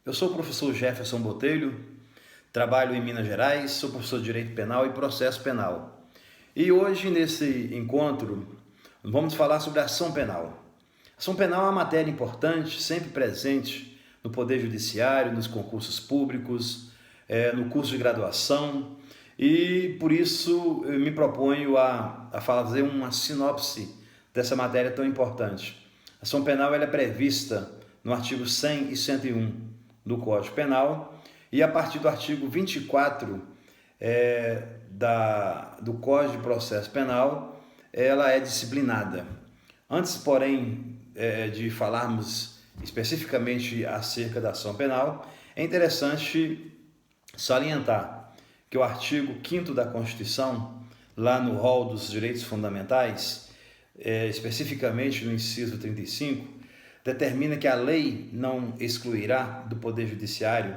Eu sou o professor Jefferson Botelho, trabalho em Minas Gerais, sou professor de Direito Penal e Processo Penal. E hoje, nesse encontro, vamos falar sobre a ação penal. A ação penal é uma matéria importante, sempre presente no Poder Judiciário, nos concursos públicos, no curso de graduação, e por isso eu me proponho a fazer uma sinopse dessa matéria tão importante. A ação penal ela é prevista no artigo 100 e 101 do Código Penal, e a partir do artigo 24 do Código de Processo Penal, ela é disciplinada. Antes, porém, de falarmos especificamente acerca da ação penal, é interessante salientar que o artigo 5º da Constituição, lá no rol dos direitos fundamentais, especificamente no inciso 35, determina que a lei não excluirá do Poder Judiciário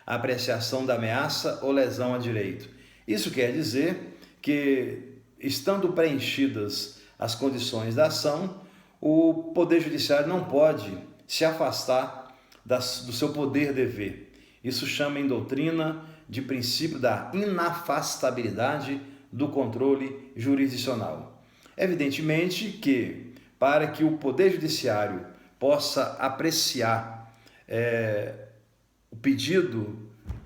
a apreciação da ameaça ou lesão a direito. Isso quer dizer que, estando preenchidas as condições da ação, o Poder Judiciário não pode se afastar do seu poder-dever. Isso chama em doutrina de princípio da inafastabilidade do controle jurisdicional. Evidentemente que, para que o Poder Judiciário possa apreciar o pedido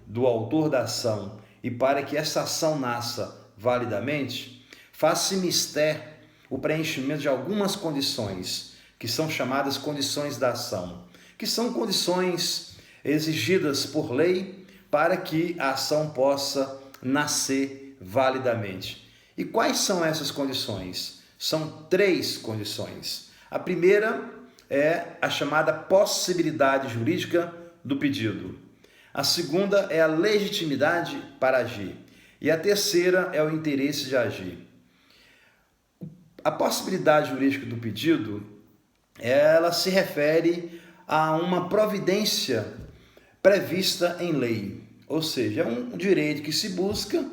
do autor da ação e para que essa ação nasça validamente, faz-se mister o preenchimento de algumas condições, que são chamadas condições da ação, que são condições exigidas por lei para que a ação possa nascer validamente. E quais são essas condições? São 3 condições. A primeira é a chamada possibilidade jurídica do pedido. A segunda é a legitimidade para agir. E a terceira é o interesse de agir. A possibilidade jurídica do pedido, ela se refere a uma providência prevista em lei. Ou seja, é um direito que se busca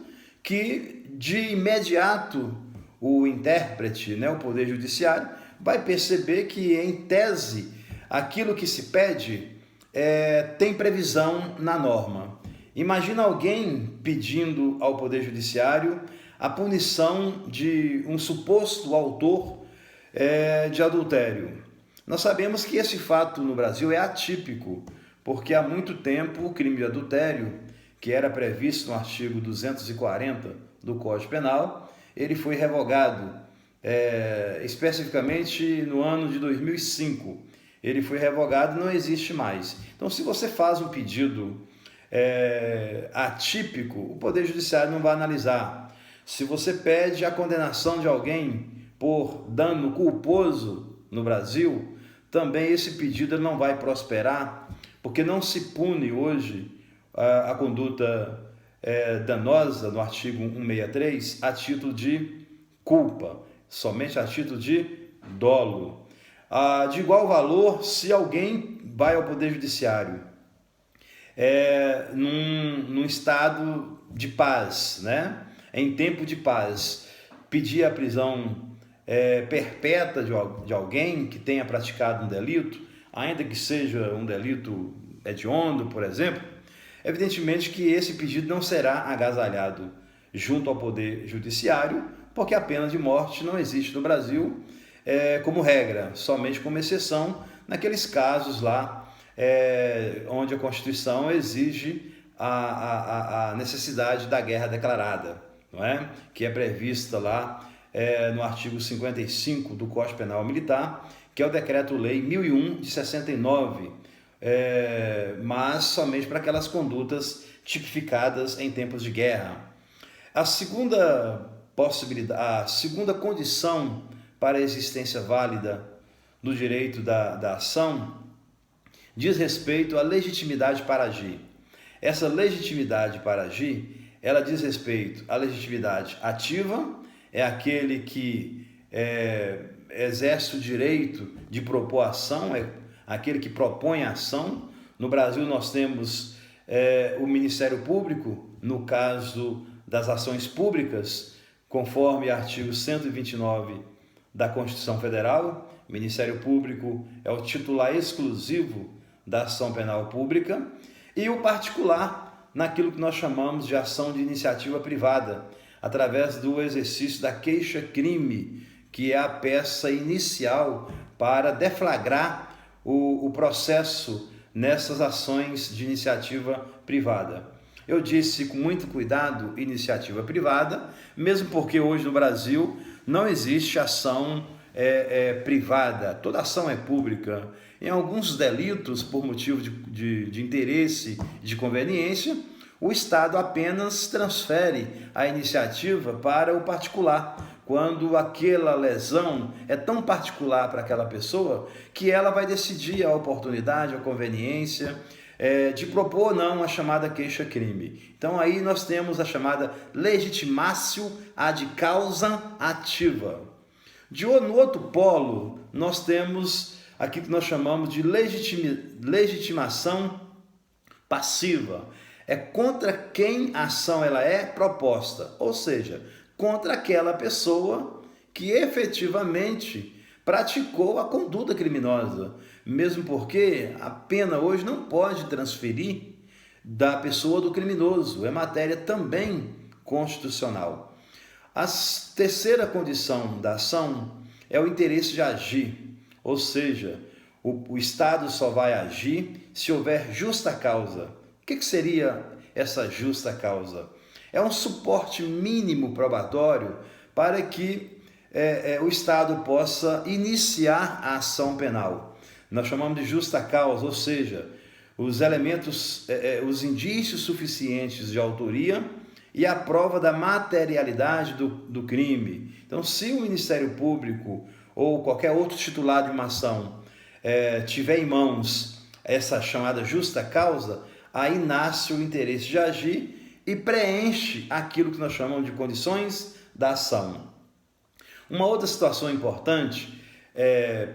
que de imediato o intérprete, o Poder Judiciário, vai perceber que, em tese, aquilo que se pede tem previsão na norma. Imagina alguém pedindo ao Poder Judiciário a punição de um suposto autor de adultério. Nós sabemos que esse fato no Brasil é atípico, porque há muito tempo o crime de adultério, que era previsto no artigo 240 do Código Penal, ele foi revogado. Especificamente no ano de 2005, ele foi revogado e não existe mais. Então, se você faz um pedido atípico, o Poder Judiciário não vai analisar. Se você pede a condenação de alguém por dano culposo no Brasil, também esse pedido não vai prosperar, porque não se pune hoje a conduta danosa no artigo 163 a título de culpa, somente a título de dolo. De igual valor, se alguém vai ao Poder Judiciário num estado de paz, em tempo de paz, pedir a prisão perpétua de alguém que tenha praticado um delito, ainda que seja um delito hediondo, por exemplo, evidentemente que esse pedido não será agasalhado junto ao Poder Judiciário, porque a pena de morte não existe no Brasil como regra, somente como exceção naqueles casos lá onde a Constituição exige a necessidade da guerra declarada, não é? Que é prevista lá no artigo 55 do Código Penal Militar, que é o Decreto-Lei 1001 de 69, mas somente para aquelas condutas tipificadas em tempos de guerra. A segunda condição para a existência válida do direito da ação diz respeito à legitimidade para agir. Essa legitimidade para agir, ela diz respeito à legitimidade ativa, é aquele que exerce o direito de propor ação, é aquele que propõe a ação. No Brasil nós temos o Ministério Público, no caso das ações públicas, conforme artigo 129 da Constituição Federal. O Ministério Público é o titular exclusivo da ação penal pública, e o particular naquilo que nós chamamos de ação de iniciativa privada, através do exercício da queixa-crime, que é a peça inicial para deflagrar o processo nessas ações de iniciativa privada. Eu disse com muito cuidado iniciativa privada, mesmo porque hoje no Brasil não existe ação privada, toda ação é pública. Em alguns delitos, por motivo de interesse e de conveniência, o Estado apenas transfere a iniciativa para o particular, quando aquela lesão é tão particular para aquela pessoa que ela vai decidir a oportunidade, a conveniência de propor ou não a chamada queixa-crime. Então aí nós temos a chamada legitimatio ad causa ativa. No outro polo, nós temos aqui que nós chamamos de legitimação passiva. É contra quem a ação ela é proposta, ou seja, contra aquela pessoa que efetivamente praticou a conduta criminosa, mesmo porque a pena hoje não pode transferir da pessoa do criminoso, é matéria também constitucional. A terceira condição da ação é o interesse de agir, ou seja, o Estado só vai agir se houver justa causa. O que seria essa justa causa? É um suporte mínimo probatório para que o Estado possa iniciar a ação penal. Nós chamamos de justa causa, ou seja, os elementos, os indícios suficientes de autoria e a prova da materialidade do crime. Então, se o Ministério Público ou qualquer outro titular de uma ação tiver em mãos essa chamada justa causa, aí nasce o interesse de agir e preenche aquilo que nós chamamos de condições da ação. Uma outra situação importante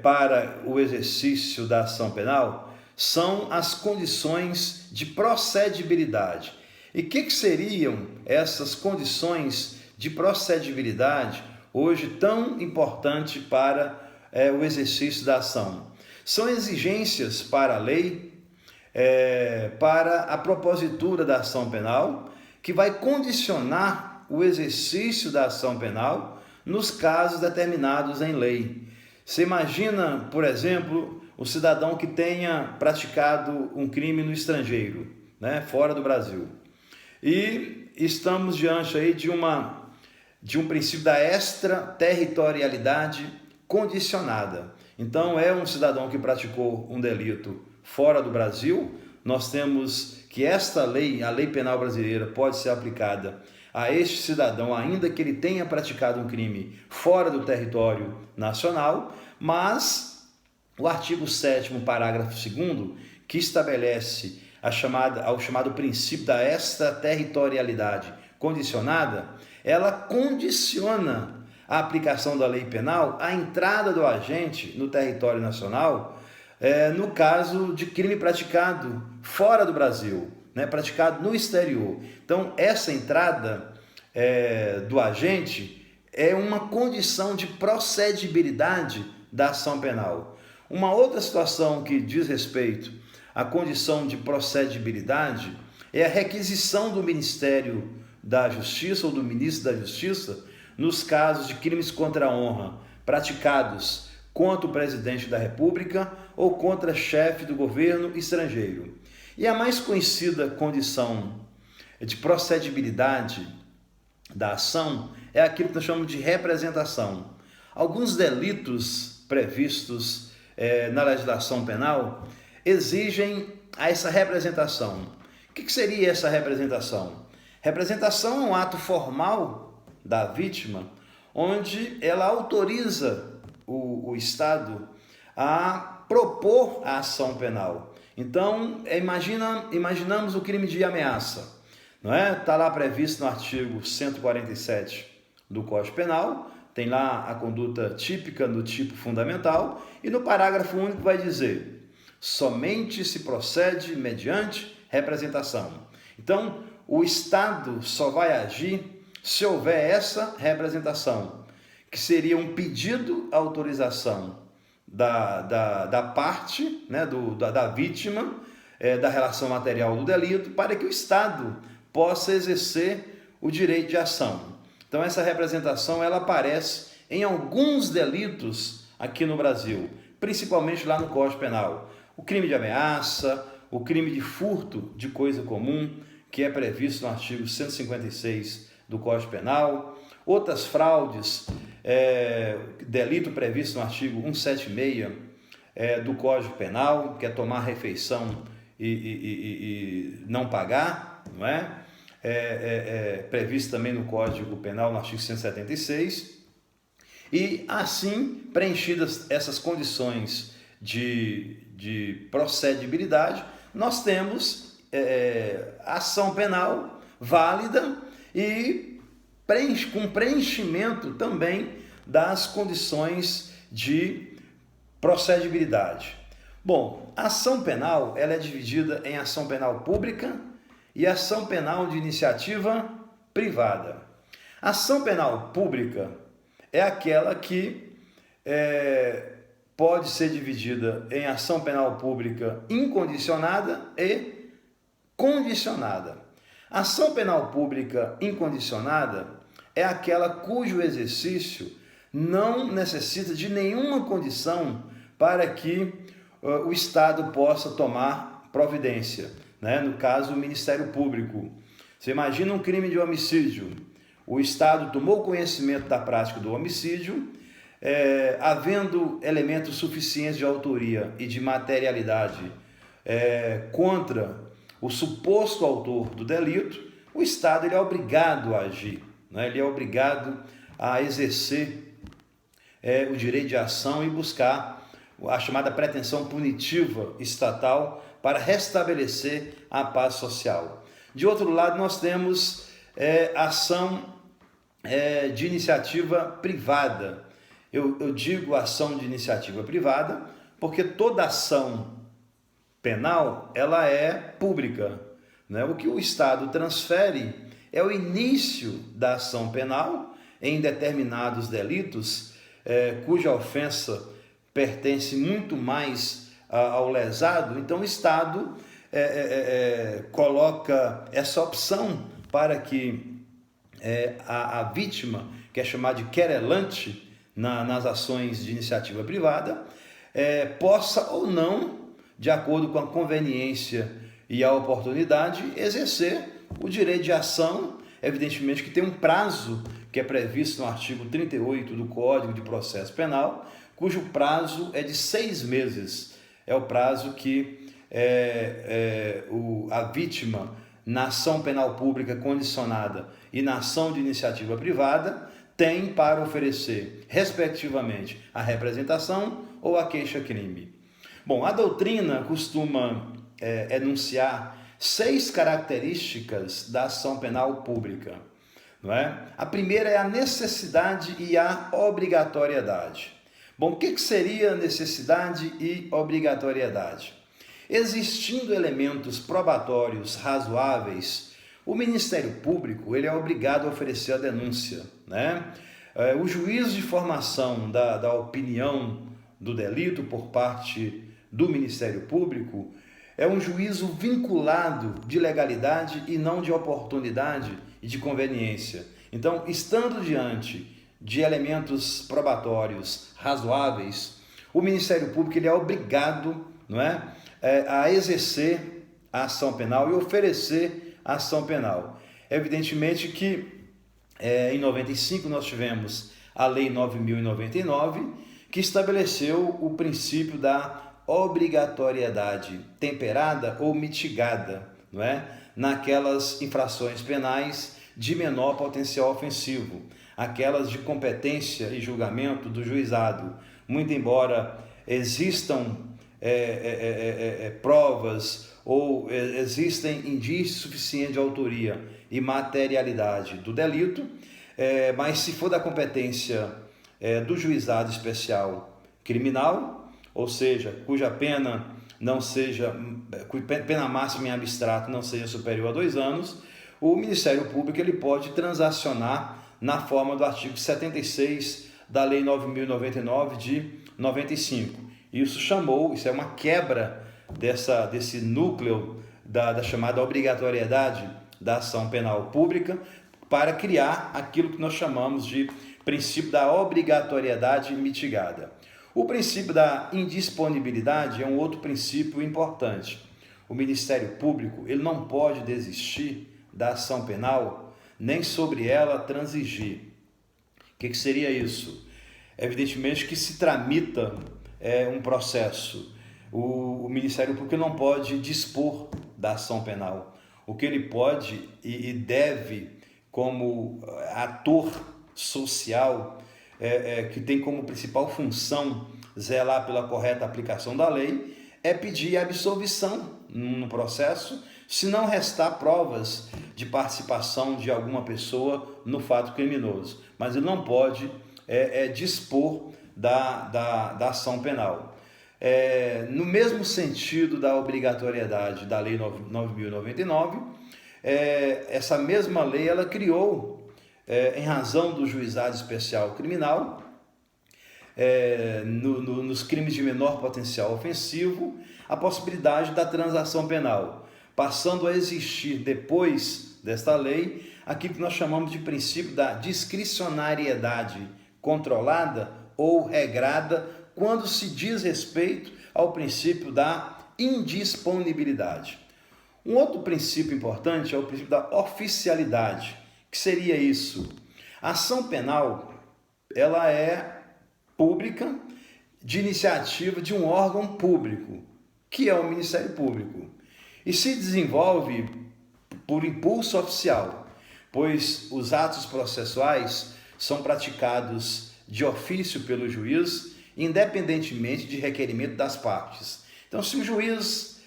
para o exercício da ação penal são as condições de procedibilidade. E o que seriam essas condições de procedibilidade hoje tão importante para o exercício da ação? São exigências para a lei, para a propositura da ação penal, que vai condicionar o exercício da ação penal nos casos determinados em lei. Você imagina, por exemplo, o cidadão que tenha praticado um crime no estrangeiro, fora do Brasil. E estamos diante aí de um princípio da extraterritorialidade condicionada. Então, é um cidadão que praticou um delito fora do Brasil. Nós temos que esta lei, a lei penal brasileira, pode ser aplicada a este cidadão, ainda que ele tenha praticado um crime fora do território nacional, mas o artigo 7º, parágrafo 2º, que estabelece o chamado princípio da extraterritorialidade condicionada, ela condiciona a aplicação da lei penal à entrada do agente no território nacional, no caso de crime praticado fora do Brasil, praticado no exterior. Então, essa entrada do agente é uma condição de procedibilidade da ação penal. Uma outra situação que diz respeito à condição de procedibilidade é a requisição do Ministério da Justiça ou do Ministro da Justiça nos casos de crimes contra a honra praticados contra o presidente da República ou contra chefe do governo estrangeiro. E a mais conhecida condição de procedibilidade da ação é aquilo que nós chamamos de representação. Alguns delitos previstos na legislação penal exigem essa representação. O que seria essa representação? Representação é um ato formal da vítima, onde ela autoriza o Estado a propor a ação penal. Então, imaginamos o crime de ameaça, não é? Está lá previsto no artigo 147 do Código Penal, tem lá a conduta típica no tipo fundamental, e no parágrafo único vai dizer: somente se procede mediante representação. Então, o Estado só vai agir se houver essa representação, que seria um pedido à autorização da parte, né, da vítima, da relação material do delito, para que o Estado possa exercer o direito de ação. Então essa representação ela aparece em alguns delitos aqui no Brasil, principalmente lá no Código Penal. O crime de ameaça, o crime de furto de coisa comum, que é previsto no artigo 156 do Código Penal, outras fraudes, delito previsto no artigo 176 do Código Penal, que é tomar refeição e não pagar, não é? Previsto também no Código Penal, no artigo 176, e assim, preenchidas essas condições de procedibilidade, nós temos ação penal válida e com preenchimento também das condições de procedibilidade. Bom, a ação penal ela é dividida em ação penal pública e ação penal de iniciativa privada. A ação penal pública é aquela que pode ser dividida em ação penal pública incondicionada e condicionada. A ação penal pública incondicionada é aquela cujo exercício não necessita de nenhuma condição para que o Estado possa tomar providência, né? No caso, o Ministério Público. Você imagina um crime de homicídio. O Estado tomou conhecimento da prática do homicídio, havendo elementos suficientes de autoria e de materialidade contra o suposto autor do delito, o Estado ele é obrigado a agir, né? Ele é obrigado a exercer o direito de ação e buscar a chamada pretensão punitiva estatal para restabelecer a paz social. De outro lado, nós temos ação de iniciativa privada. Eu digo ação de iniciativa privada porque toda ação penal ela é pública, né? O que o Estado transfere é o início da ação penal em determinados delitos cuja ofensa pertence muito mais ao lesado. Então o Estado coloca essa opção para que a vítima, que é chamada de querelante nas ações de iniciativa privada, possa ou não, de acordo com a conveniência e a oportunidade, exercer o direito de ação, evidentemente que tem um prazo que é previsto no artigo 38 do Código de Processo Penal, cujo prazo é de 6 meses. É o prazo que a vítima, na ação penal pública condicionada e na ação de iniciativa privada, tem para oferecer, respectivamente, a representação ou a queixa-crime. Bom, a doutrina costuma enunciar 6 características da ação penal pública, não é? A primeira é a necessidade e a obrigatoriedade. Bom, o que seria necessidade e obrigatoriedade? Existindo elementos probatórios razoáveis, o Ministério Público ele é obrigado a oferecer a denúncia, né? O juízo de formação da opinião do delito por parte do Ministério Público é um juízo vinculado de legalidade e não de oportunidade e de conveniência. Então, estando diante de elementos probatórios razoáveis, o Ministério Público ele é obrigado, não é, a exercer a ação penal e oferecer a ação penal. Evidentemente que em 95 nós tivemos a Lei 9.099, que estabeleceu o princípio da obrigatoriedade temperada ou mitigada, não é? Naquelas infrações penais de menor potencial ofensivo, aquelas de competência e julgamento do juizado. Muito embora existam provas ou existem indícios suficientes de autoria e materialidade do delito, mas se for da competência do juizado especial criminal, ou seja, cuja pena não seja, pena máxima em abstrato não seja superior a 2 anos, o Ministério Público ele pode transacionar na forma do artigo 76 da Lei 9.099 de 95. Isso é uma quebra desse núcleo da chamada obrigatoriedade da ação penal pública para criar aquilo que nós chamamos de princípio da obrigatoriedade mitigada. O princípio da indisponibilidade é um outro princípio importante. O Ministério Público ele não pode desistir da ação penal, nem sobre ela transigir. O que seria isso? Evidentemente que se tramita um processo. O Ministério Público não pode dispor da ação penal. O que ele pode e deve, como ator social, que tem como principal função zelar pela correta aplicação da lei, é pedir absolvição no processo, se não restar provas de participação de alguma pessoa no fato criminoso. Mas ele não pode dispor da ação penal. No mesmo sentido da obrigatoriedade da Lei 9.099, essa mesma lei ela criou, em razão do juizado especial criminal, nos crimes de menor potencial ofensivo, a possibilidade da transação penal, passando a existir depois desta lei aquilo que nós chamamos de princípio da discricionariedade controlada ou regrada quando se diz respeito ao princípio da indisponibilidade. Um outro princípio importante é o princípio da oficialidade. Que seria isso? A ação penal ela é pública de iniciativa de um órgão público, que é o Ministério Público, e se desenvolve por impulso oficial, pois os atos processuais são praticados de ofício pelo juiz, independentemente de requerimento das partes. Então, se o juiz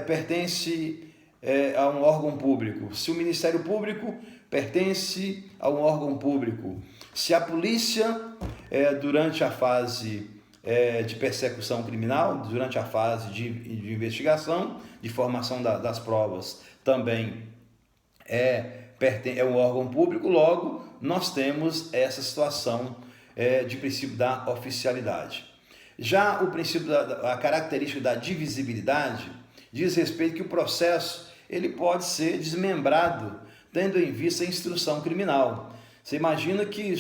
pertence a um órgão público, se o Ministério Público pertence a um órgão público, se a polícia, durante a fase de persecução criminal, durante a fase de investigação, de formação das provas, também é um órgão público, logo nós temos essa situação de princípio da oficialidade. Já o princípio a característica da divisibilidade diz respeito que o processo ele pode ser desmembrado, tendo em vista a instrução criminal. Você imagina que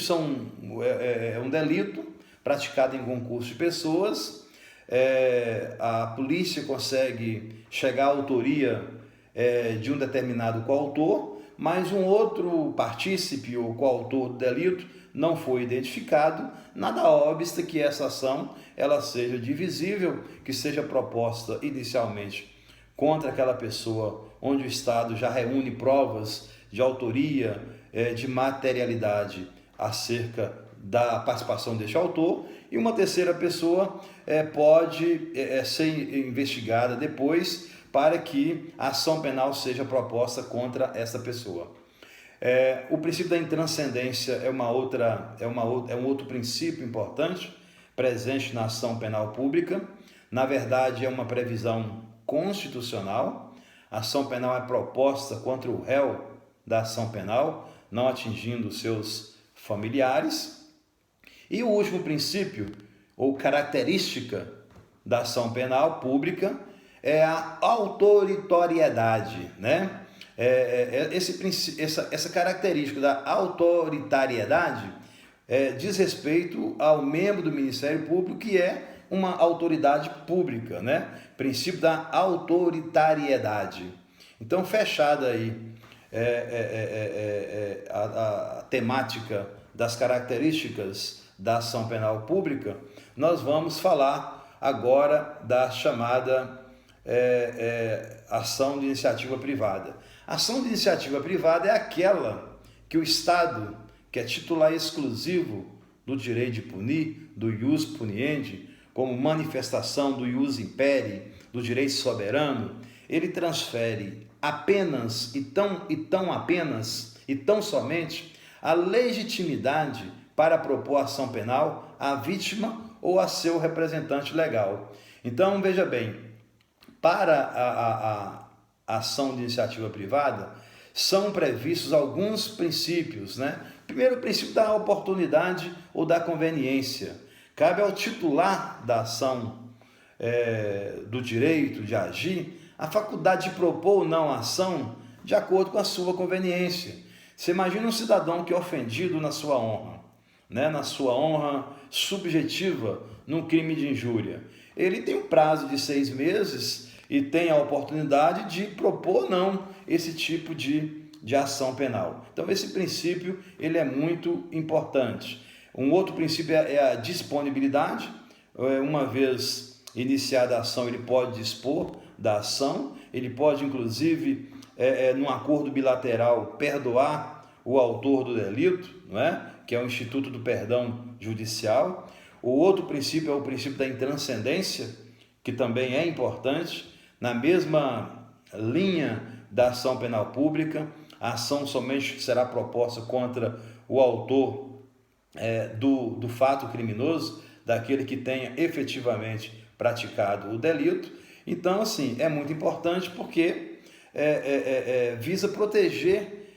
é um delito praticado em concurso de pessoas, a polícia consegue chegar à autoria de um determinado coautor, mas um outro partícipe ou coautor do delito não foi identificado, nada obsta que essa ação ela seja divisível, que seja proposta inicialmente contra aquela pessoa onde o Estado já reúne provas de autoria, de materialidade acerca da participação deste autor, e uma terceira pessoa pode ser investigada depois para que a ação penal seja proposta contra essa pessoa. O princípio da intranscendência é um outro princípio importante presente na ação penal pública. Na verdade, é uma previsão constitucional. A ação penal é proposta contra o réu da ação penal, não atingindo seus familiares. E o último princípio, ou característica da ação penal pública, é a autoritoriedade, né? Essa característica da autoritariedade diz respeito ao membro do Ministério Público, que é uma autoridade pública, né? Princípio da autoritariedade. Então, fechada aí a temática das características da ação penal pública, nós vamos falar agora da chamada ação de iniciativa privada. A ação de iniciativa privada é aquela que o Estado, que é titular exclusivo do direito de punir, do ius puniendi, como manifestação do ius imperi, do direito soberano, ele transfere apenas e tão somente a legitimidade para propor ação penal à vítima ou a seu representante legal. Então, veja bem, para a ação de iniciativa privada, são previstos alguns princípios, né? Primeiro, o princípio da oportunidade ou da conveniência. Cabe ao titular da ação do direito de agir, a faculdade de propor ou não a ação de acordo com a sua conveniência. Você imagina um cidadão que é ofendido na sua honra, né, na sua honra subjetiva, num crime de injúria. Ele tem um prazo de 6 meses e tem a oportunidade de propor ou não esse tipo de ação penal. Então esse princípio ele é muito importante. Um outro princípio é a disponibilidade. Uma vez iniciada a ação, ele pode dispor da ação, ele pode inclusive, num acordo bilateral, perdoar o autor do delito, não é? Que é o Instituto do Perdão Judicial. O outro princípio é o princípio da intranscendência, que também é importante. Na mesma linha da ação penal pública, a ação somente será proposta contra o autor do fato criminoso, daquele que tenha efetivamente praticado o delito. Então, assim, é muito importante porque visa proteger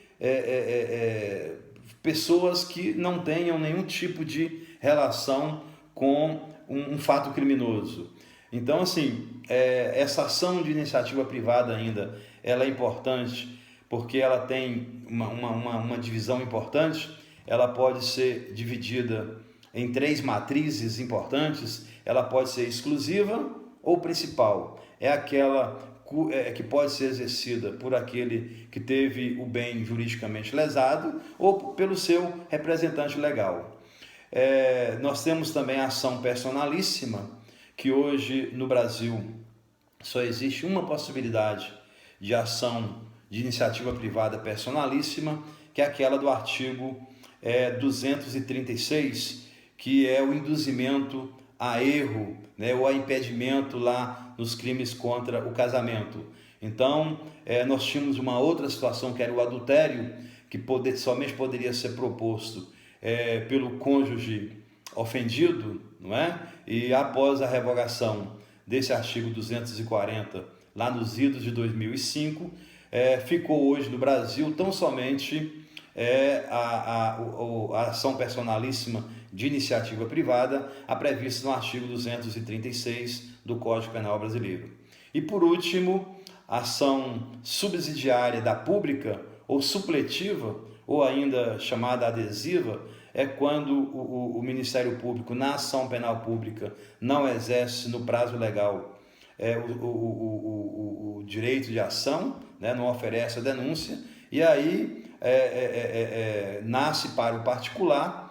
pessoas que não tenham nenhum tipo de relação com um fato criminoso. Então, assim, essa ação de iniciativa privada ainda, ela é importante porque ela tem uma divisão importante. Ela pode ser dividida em 3 matrizes importantes. Ela pode ser exclusiva ou principal. É aquela que pode ser exercida por aquele que teve o bem juridicamente lesado ou pelo seu representante legal. Nós temos também a ação personalíssima, que hoje no Brasil só existe uma possibilidade de ação de iniciativa privada personalíssima, que é aquela do artigo 236, que é o induzimento a erro, né, ou a impedimento lá nos crimes contra o casamento. Então, nós tínhamos uma outra situação, que era o adultério, que somente poderia ser proposto pelo cônjuge ofendido, não é? E após a revogação desse artigo 240, lá nos idos de 2005, ficou hoje no Brasil tão somente a ação personalíssima de iniciativa privada, a prevista no artigo 236 do Código Penal Brasileiro. E por último, a ação subsidiária da pública ou supletiva, ou ainda chamada adesiva, é quando o Ministério Público, na ação penal pública, não exerce no prazo legal o direito de ação, né, não oferece a denúncia, e aí nasce para o particular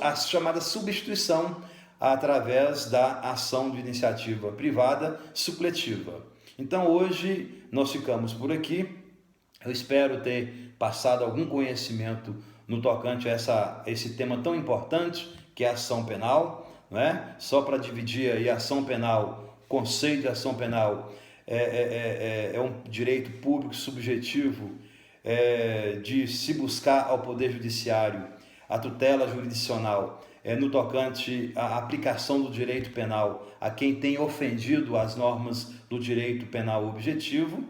a chamada substituição através da ação de iniciativa privada supletiva. Então hoje nós ficamos por aqui. Eu espero ter passado algum conhecimento no tocante a esse tema tão importante que é a ação penal, não é? Só para dividir aí a ação penal, conceito de ação penal é um direito público subjetivo de se buscar ao Poder Judiciário a tutela jurisdicional no tocante à aplicação do direito penal a quem tem ofendido as normas do direito penal objetivo.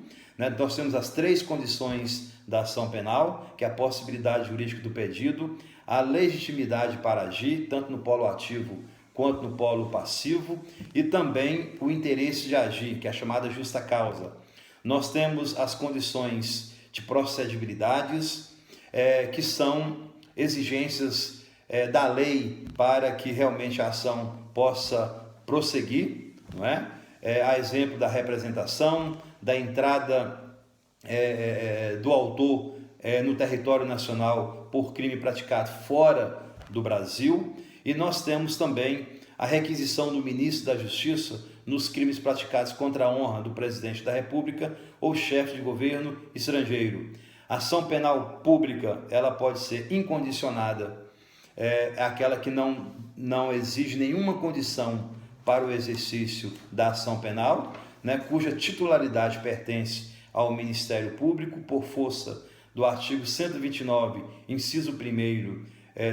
Nós temos as 3 condições da ação penal, que é a possibilidade jurídica do pedido, a legitimidade para agir, tanto no polo ativo quanto no polo passivo, e também o interesse de agir, que é a chamada justa causa. Nós temos as condições de procedibilidades, que são exigências da lei para que realmente a ação possa prosseguir, não é? A exemplo da representação, da entrada do autor no território nacional por crime praticado fora do Brasil, e nós temos também a requisição do ministro da Justiça nos crimes praticados contra a honra do presidente da República ou chefe de governo estrangeiro. A ação penal pública, ela pode ser incondicionada, aquela que não exige nenhuma condição para o exercício da ação penal, né, cuja titularidade pertence ao Ministério Público por força do artigo 129, inciso 1º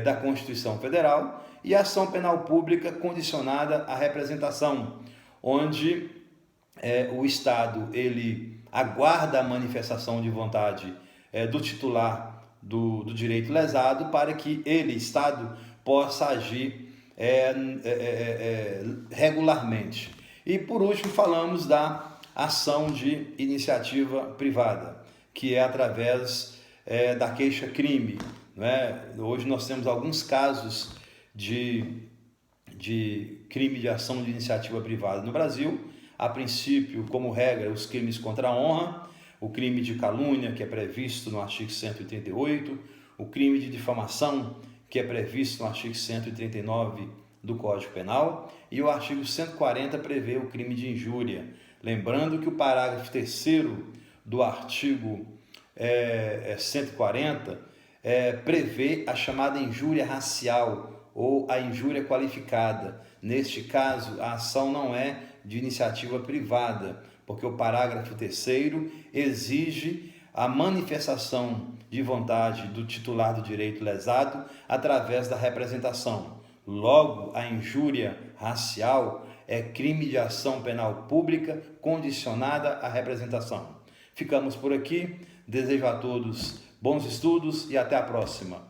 da Constituição Federal, e a ação penal pública condicionada à representação, onde o Estado ele aguarda a manifestação de vontade do titular do direito lesado para que ele, Estado, possa agir regularmente. E por último falamos da ação de iniciativa privada, que é através da queixa-crime. Hoje nós temos alguns casos de crime de ação de iniciativa privada no Brasil. A princípio, como regra, os crimes contra a honra, o crime de calúnia, que é previsto no artigo 138, o crime de difamação, que é previsto no artigo 139 do Código Penal, e o artigo 140 prevê o crime de injúria. Lembrando que o parágrafo 3º do artigo 140 prevê a chamada injúria racial ou a injúria qualificada. Neste caso, a ação não é de iniciativa privada, porque o parágrafo 3º exige a manifestação de vontade do titular do direito lesado através da representação. Logo, a injúria racial é crime de ação penal pública condicionada à representação. Ficamos por aqui. Desejo a todos bons estudos e até a próxima.